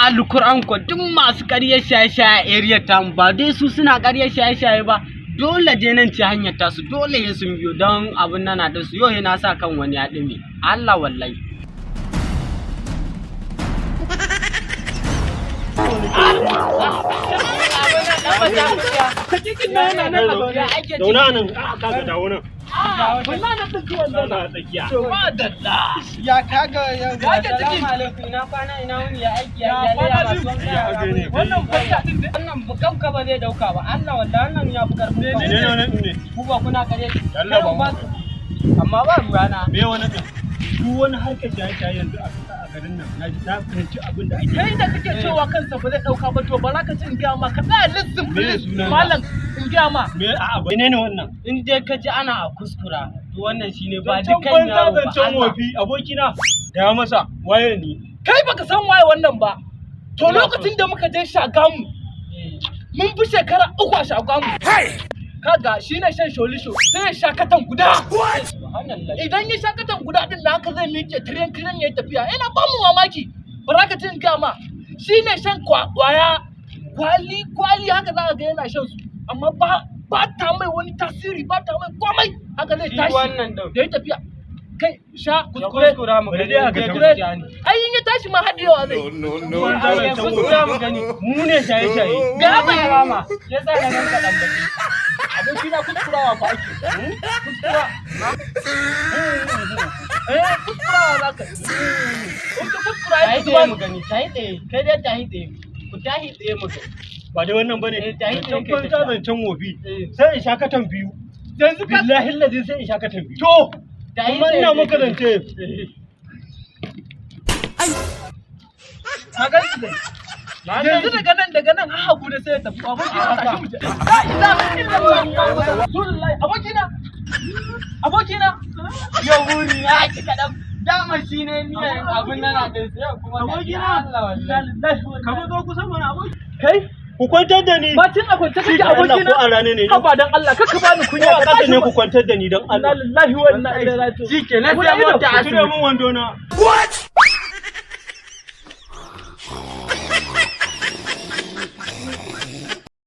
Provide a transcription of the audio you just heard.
alkur'an ko duk masu ƙaryar shaye-shaye a area tamu ba dai su suna ƙaryar shaye-shaye ba dole je nan ci hanyar tasu dole ya sun biyo don abin nana da su yau na sa kan wani ya ɗume Allah wallahi Dauna nan kaga dawo nan. Wallahi na tsinci wannan na tsakiya. To ba dadda. Ya kaga Assalamu alaikum ina kwana ina wuni ya aiki ya wannan bata din wannan bukan ka ba zai dauka ba Allah wallahi wannan ya fi karfin ka. Ne. Ku ba kuna kare Allah ba. Amma ba ruwana. Me wani din? Duk wani harkar shaye-shaye yanzu a garin nan na ji na fahimci abin da ake. kai da kake cewa kansa ba zai dauka ba to ba za ka ci in gaya ma ka tsaya lissin malam in gaya ma. Me a'a ba ne wannan? In dai ka ji ana a kuskura to wannan shine ba Zancen dukan yaro ba. zancen wofi abokina da ya masa waye ni. Kai baka san waye wannan ba. To lokacin da muka je Shagamu mun fi shekara 3 a Shagamu. Kaga shi ne shan sholisho sai ya sha katan guda. Idan ya sha katan guda din da haka zai miƙe tiren ya tafiya yana ba mu mamaki. Baraka cin gama shi ne shan kwaya kwali haka za ka ga yana shan su amma ba ta mai wani tasiri ba ta mai komai haka zai tashi wannan da ya tafiya. Kai sha kuskura mu gani ai in ya tashi ma haɗewa zai. kuskura mu gani mu ne shaye-shaye Ga mai rama yasa na ganka dan baki abokina kuskurawa ba ake. Kuskura. Kuskurawa za ka yi. Kuskura ya tahi fi tsaye mu gani tahi tsaye kai dai tahi tsaye ku tahi tsaye mu gani Ba dai wannan bane. tahi tsaye Zancen kai banza zancen wofi. Sai in sha katan biyu. yanzu ka Billahi lazi sai in sha katan biyu. to tahi Kuma ina maka zance. ka gan su dai. Yanzu daga nan har hagu da sai ya tafi abokina tashi mu je. La ilaha illallah Rasulullahi abokina yau buri ya ci kaɗan dama shi ne niyan abin nan da sai kuma Abokina. Allah wallahi Ka zo kusa mana aboki. kai Ku kwantar da ni. bacin a kwance kake Allah abokina ko a rana ne. haba dan Allah kaka bani Ko kunya a ƙasa ne ku kwantar da ni don inna Allah. lillahi wa inna ilaihi raji'un shikenan Ku sai da ido, mu ta Ku cire asibiti min wando na. What?